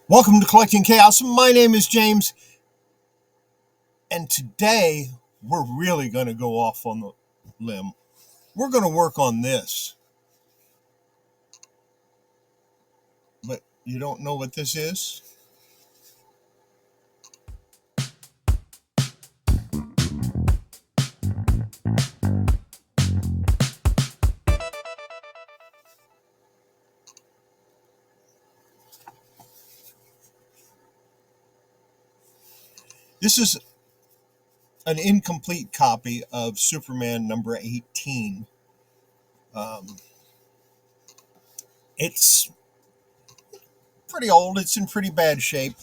Welcome to Collecting Chaos. My name is James, and today we're really going to go off on the limb. We're going to work on this. But you don't know what this is? This is an incomplete copy of Superman number 18. It's pretty old. It's in pretty bad shape.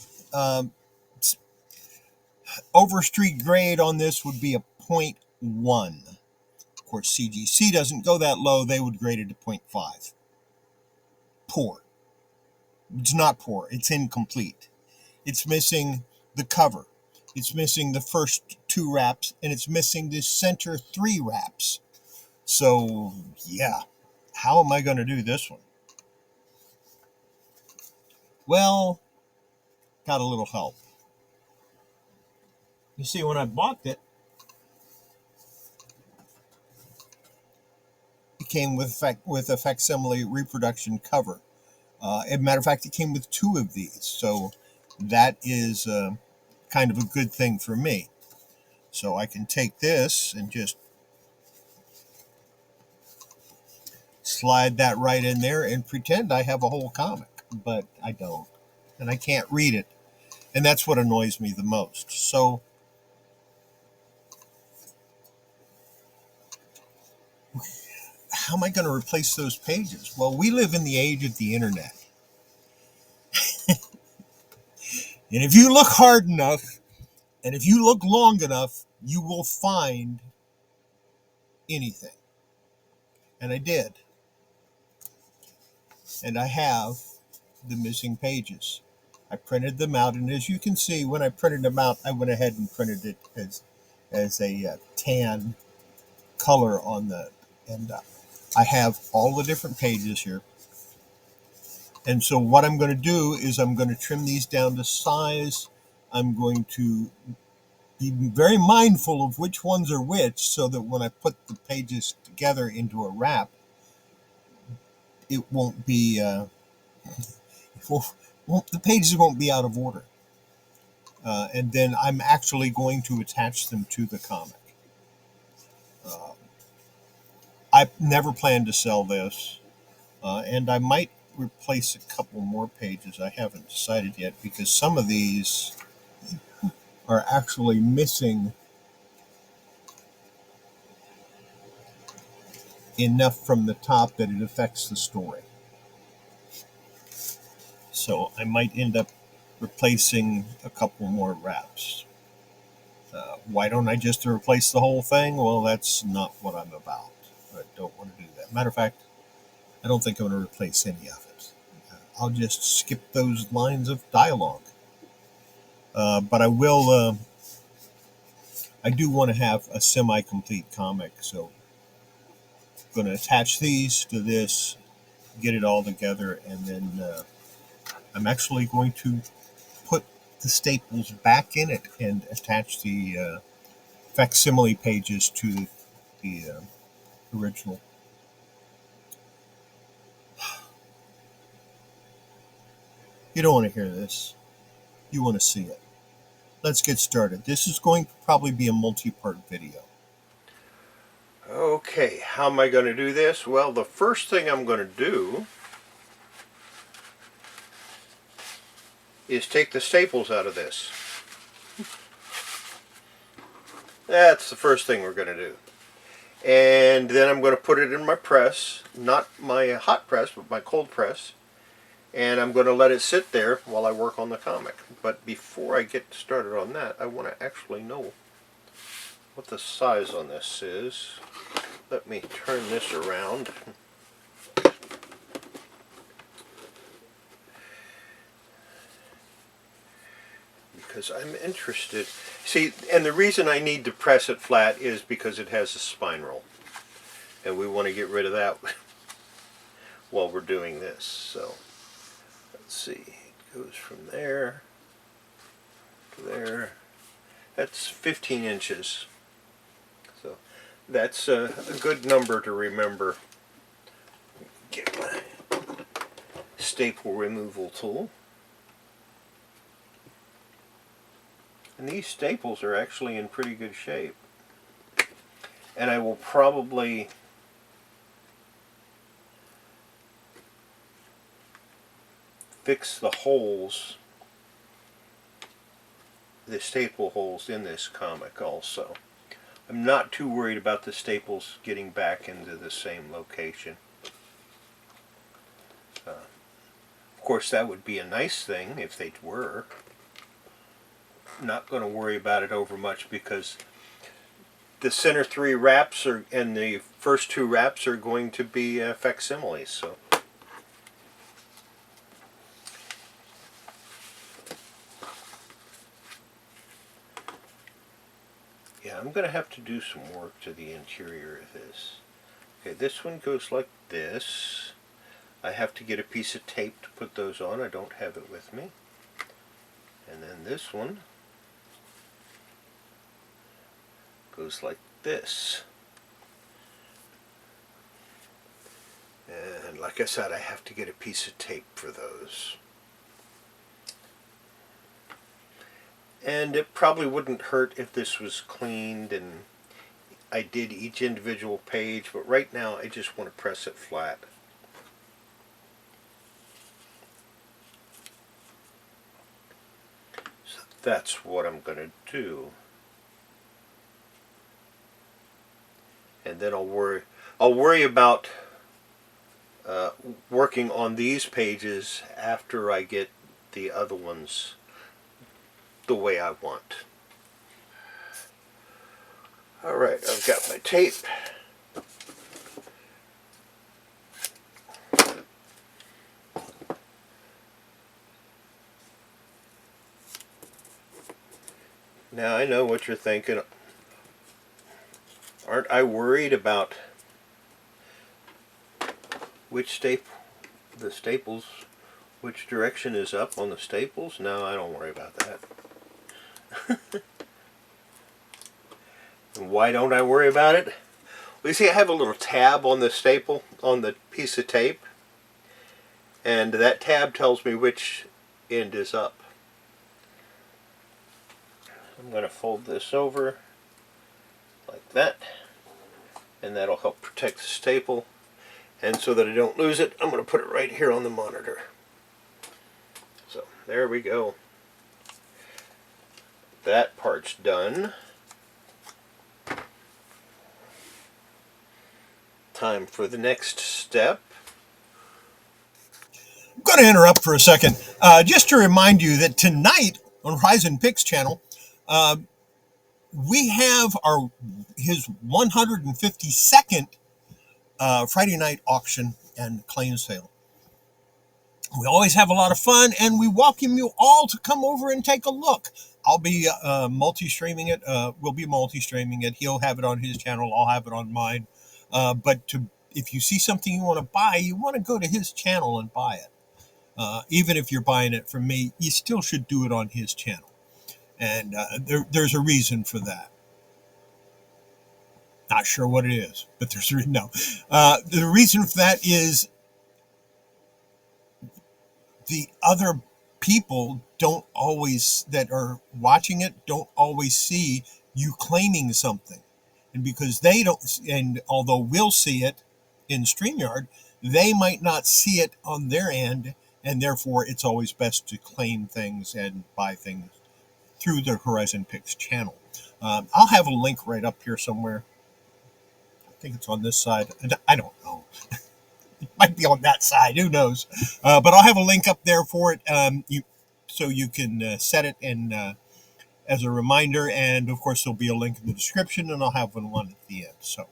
Overstreet grade on this would be a 0.1. Of course, CGC doesn't go that low. They would grade it to 0.5. Poor. It's not poor. It's incomplete. It's missing the cover. It's missing the first 2 wraps, and it's missing the center 3 wraps. So, yeah. How am I going to do this one? Well, got a little help. You see, when I bought it, it came with a facsimile reproduction cover. As a matter of fact, it came with 2 of these. So that is kind of a good thing for me. So I can take this and just slide that right in there and pretend I have a whole comic, but I don't, and I can't read it, and that's what annoys me the most. So how am I going to replace those pages? Well, we live in the age of the internet, and if you look hard enough and if you look long enough, you will find anything. And I did, and I have the missing pages. I printed them out, and as you can see, when I printed them out, I went ahead and printed it as a tan color on the, and I have all the different pages here. And so what I'm going to do is I'm going to trim these down to size. I'm going to be very mindful of which ones are which, so that when I put the pages together into a wrap, it won't be the pages won't be out of order. And then I'm actually going to attach them to the comic. I never planned to sell this, and I might replace a couple more pages. I haven't decided yet, because some of these are actually missing enough from the top that it affects the story. So I might end up replacing a couple more wraps. Why don't I just replace the whole thing? Well, that's not what I'm about. I don't want to do that. Matter of fact, I don't think I'm going to replace any of it. I'll just skip those lines of dialogue. But I will. I do want to have a semi-complete comic, so I'm going to attach these to this, get it all together, and then I'm actually going to put the staples back in it and attach the facsimile pages to the original. You don't want to hear this. You want to see it. Let's get started. This is going to probably be a multi-part video. Okay, how am I going to do this? Well, the first thing I'm going to do is take the staples out of this. That's the first thing we're going to do. And then I'm going to put it in my press, not my hot press, but my cold press. And I'm going to let it sit there while I work on the comic. But before I get started on that, I want to actually know what the size on this is. Let me turn this around. Because I'm interested. See, and the reason I need to press it flat is because it has a spine roll. And we want to get rid of that while we're doing this. So, let's see. It Goes from there to there. That's 15 inches. So that's a good number to remember. Get my staple removal tool. And these staples are actually in pretty good shape. And I will probably fix the holes, the staple holes in this comic also. I'm not too worried about the staples getting back into the same location. Of course, that would be a nice thing if they were. Not going to worry about it over much because the center 3 wraps are, and the first 2 wraps are going to be facsimiles. So. Yeah, I'm going to have to do some work to the interior of this. Okay, this one goes like this. I have to get a piece of tape to put those on. I don't have it with me. And then this one goes like this. And like I said, I have to get a piece of tape for those. And it probably wouldn't hurt if this was cleaned and I did each individual page, but right now I just want to press it flat. So that's what I'm going to do. And then I'll worry about working on these pages after I get the other ones the way I want. Alright, I've got my tape. Now I know what you're thinking. Aren't I worried about which the staples, which direction is up on the staples? No, I don't worry about that. And why don't I worry about it? Well, you see, I have a little tab on the staple, on the piece of tape, and that tab tells me which end is up. I'm going to fold this over like that, and that'll help protect the staple. And so that I don't lose it, I'm going to put it right here on the monitor. So there we go. That part's done. Time for the next step. I'm going to interrupt for a second, just to remind you that tonight on Horizon Picks channel, we have his 152nd Friday night auction and claim sale. We always have a lot of fun, and we welcome you all to come over and take a look. I'll be multi-streaming it. We'll be multi-streaming it. He'll have it on his channel. I'll have it on mine. But if you see something you want to buy, you want to go to his channel and buy it. Even if you're buying it from me, you still should do it on his channel. And there's a reason for that. Not sure what it is, but there's a reason. No. The reason for that is the other people that are watching it don't always see you claiming something. And because they don't, and although we'll see it in StreamYard, they might not see it on their end, and therefore it's always best to claim things and buy things through the Horizon Picks channel. I'll have a link right up here somewhere. I think it's on this side. I don't know. It might be on that side. Who knows? But I'll have a link up there for it, so you can set it and as a reminder. And of course, there'll be a link in the description, and I'll have one at the end. So,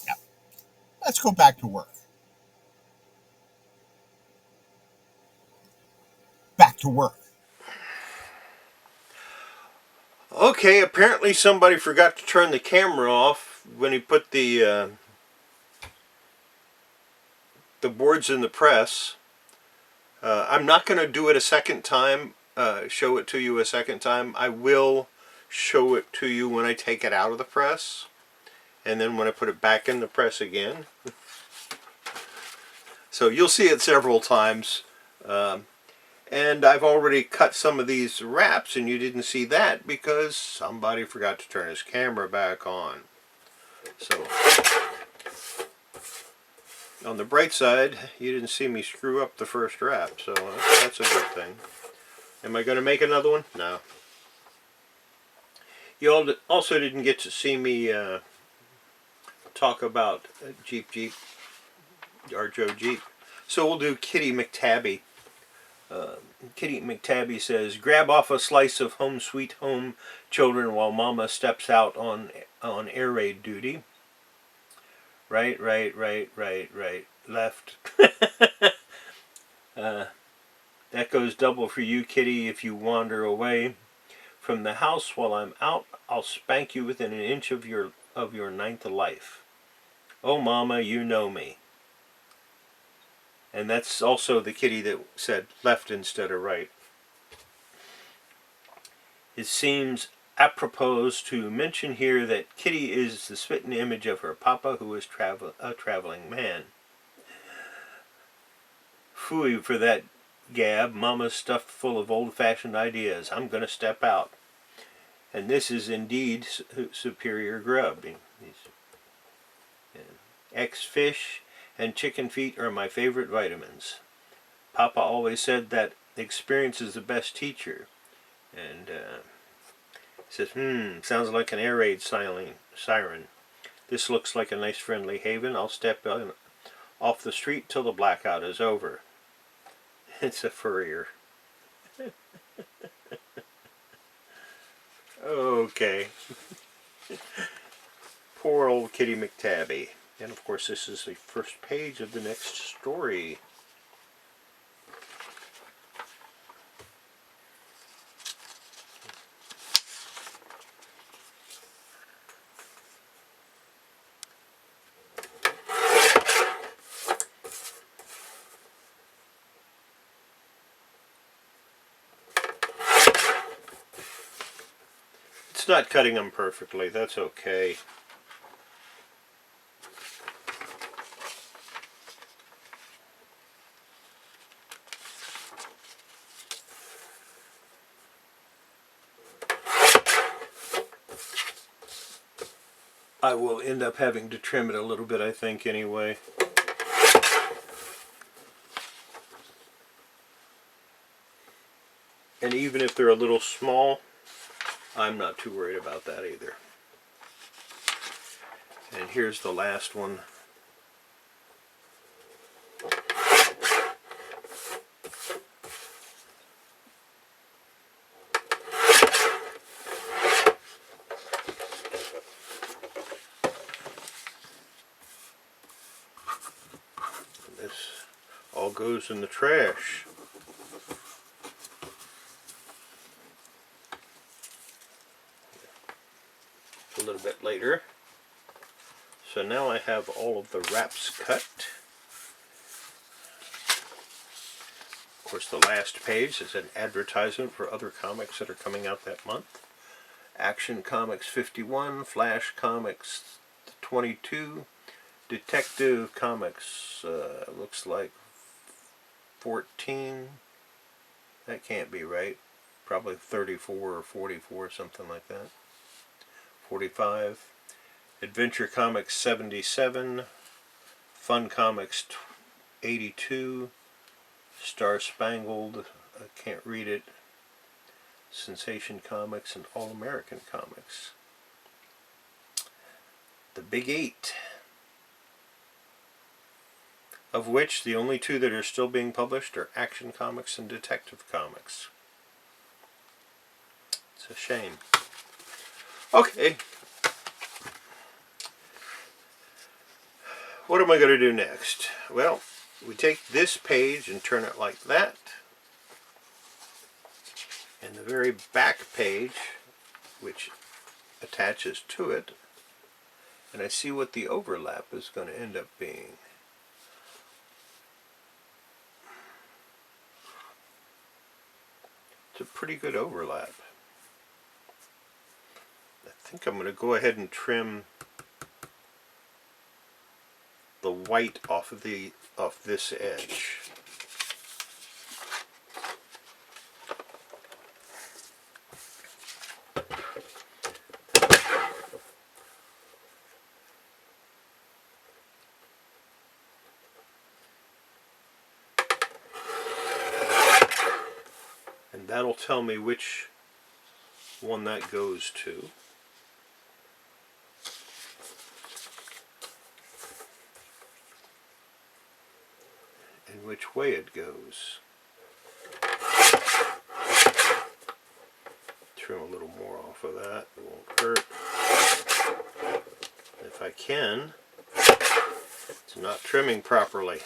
yeah, let's go back to work. Back to work. Okay, apparently somebody forgot to turn the camera off when he put the boards in the press. I'm not going to do it a second time, show it to you a second time. I will show it to you when I take it out of the press, and then when I put it back in the press again. So you'll see it several times. And I've already cut some of these wraps, and you didn't see that because somebody forgot to turn his camera back on. So on the bright side, you didn't see me screw up the first wrap, so that's a good thing. Am I going to make another one? No. You all also didn't get to see me talk about Jeep, our Joe Jeep. So we'll do Kitty McTabby. Kitty McTabby says, grab off a slice of home sweet home, children, while mama steps out on air raid duty. Right, left. That goes double for you, Kitty, if you wander away from the house while I'm out. I'll spank you within an inch of your ninth life. Oh, mama, you know me. And that's also the kitty that said left instead of right. It seems apropos to mention here that Kitty is the spitting image of her papa, who is a traveling man. Phooey for that gab. Mama's stuffed full of old-fashioned ideas. I'm going to step out. And this is indeed superior grub. Ex-fish and chicken feet are my favorite vitamins. Papa always said that experience is the best teacher. And says, sounds like an air raid siren. This looks like a nice friendly haven. I'll step off the street till the blackout is over. It's a furrier. Okay. Poor old Kitty McTabby. And of course this is the first page of the next story. It's not cutting them perfectly, that's okay. I will end up having to trim it a little bit, I think, anyway. And even if they're a little small, I'm not too worried about that either. And here's the last one. This all goes in the trash. A little bit later. So now I have all of the wraps cut. Of course, the last page is an advertisement for other comics that are coming out that month. Action Comics 51, Flash Comics 22, Detective Comics looks like 14. That can't be right. Probably 34 or 44, something like that. 45. Adventure Comics 77, Fun Comics 82, Star Spangled, I can't read it, Sensation Comics, and All American Comics. The Big 8, of which the only two that are still being published are Action Comics and Detective Comics. It's a shame. Okay. What am I going to do next? Well, we take this page and turn it like that. And the very back page, which attaches to it, and I see what the overlap is going to end up being. It's a pretty good overlap. I think I'm going to go ahead and trim the white off this edge. And that'll tell me which one that goes to. And which way it goes. Trim a little more off of that, it won't hurt. If I can, it's not trimming properly.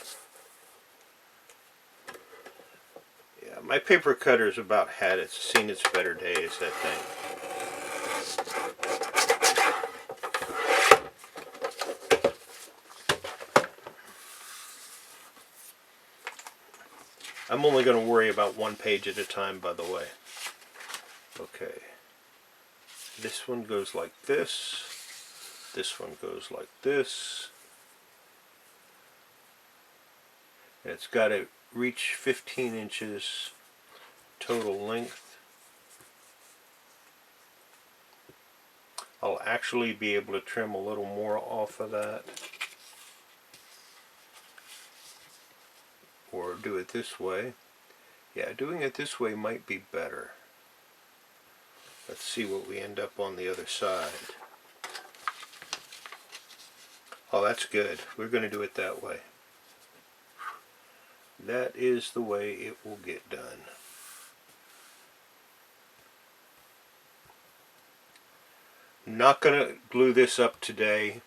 Yeah, my paper cutter's about seen its better days, that thing. I'm only going to worry about one page at a time, by the way. Okay. This one goes like this. This one goes like this. And it's got to reach 15 inches total length. I'll actually be able to trim a little more off of that. Or do it this way. Yeah, doing it this way might be better. Let's see what we end up on the other side. Oh, that's good. We're going to do it that way. That is the way it will get done. I'm not going to glue this up today.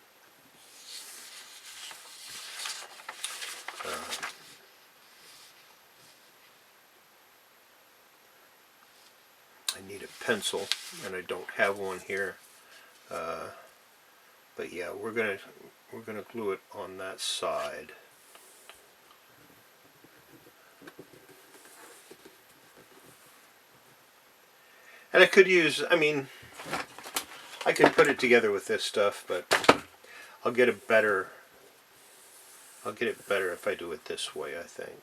I need a pencil, and I don't have one here. But yeah, we're gonna glue it on that side. And I could use, I mean, I could put it together with this stuff, but I'll get it better if I do it this way, I think.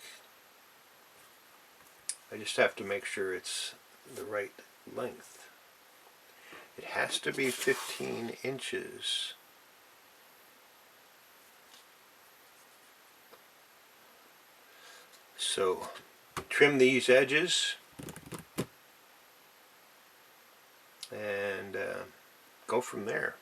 I just have to make sure it's the right length. It has to be 15 inches. So trim these edges and go from there.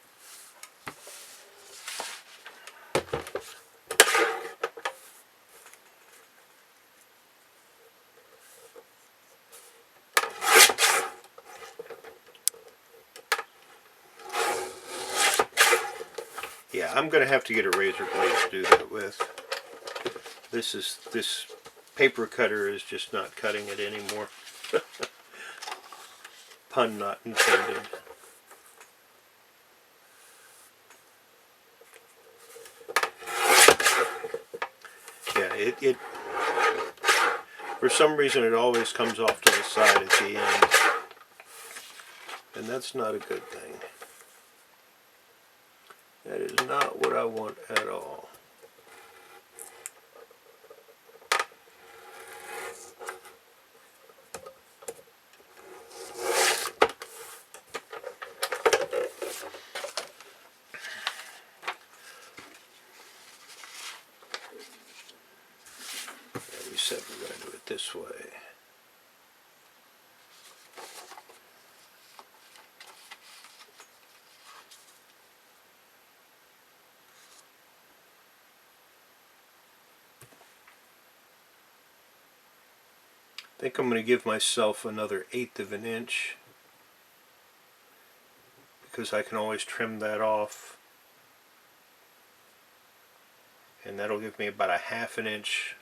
Yeah, I'm going to have to get a razor blade to do that with. This paper cutter is just not cutting it anymore. Pun not intended. Yeah, it for some reason it always comes off to the side at the end, and that's not a good thing. That is not what I want at all. Yeah, we said we're going to do it this way. I think I'm going to give myself another 1/8 of an inch because I can always trim that off, and that'll give me about a 1/2 inch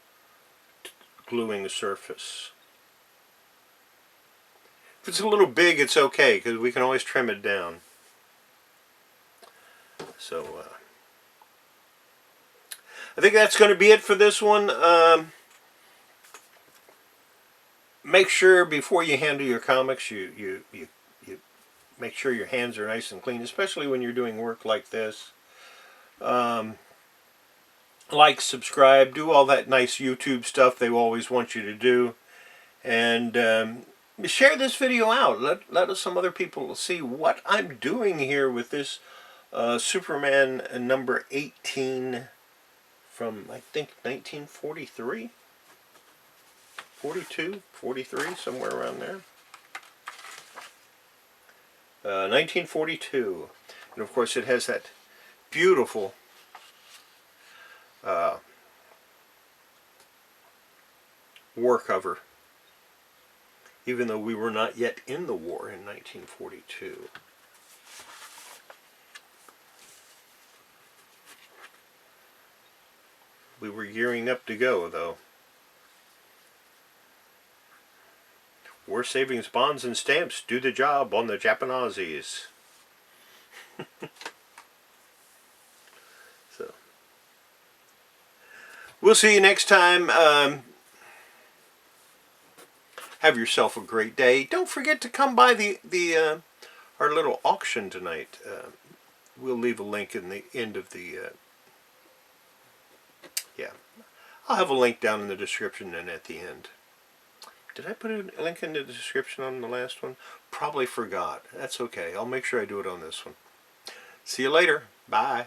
gluing the surface. If it's a little big, it's okay because we can always trim it down. So I think that's going to be it for this one. make sure before you handle your comics, you make sure your hands are nice and clean, especially when you're doing work like this. Like, subscribe, do all that nice YouTube stuff they always want you to do. And share this video out. Let some other people see what I'm doing here with this Superman number 18 from, I think, 1943? 42? 43? Somewhere around there. 1942. And of course it has that beautiful war cover, even though we were not yet in the war in 1942. We were gearing up to go, though. War savings bonds and stamps do the job on the Japanese. So, we'll see you next time. Have yourself a great day. Don't forget to come by our little auction tonight. We'll leave a link in the end of the yeah. I'll have a link down in the description and at the end. Did I put a link in the description on the last one? Probably forgot. That's okay. I'll make sure I do it on this one. See you later. Bye.